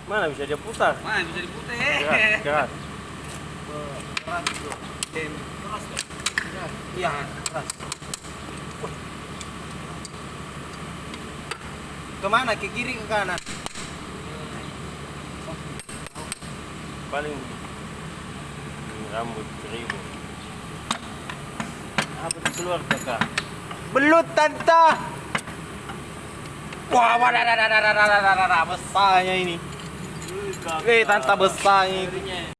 Mana bisa dia putar? Mana bisa diputar? Keras, keras. Keras itu. Keras tuh. Iya, keras. Kemana? Ke kiri ke kanan? Paling rambut 1000. Apa itu keluar kakak? Belut tante. Wah, besarnya ini. Tante besarnya ini.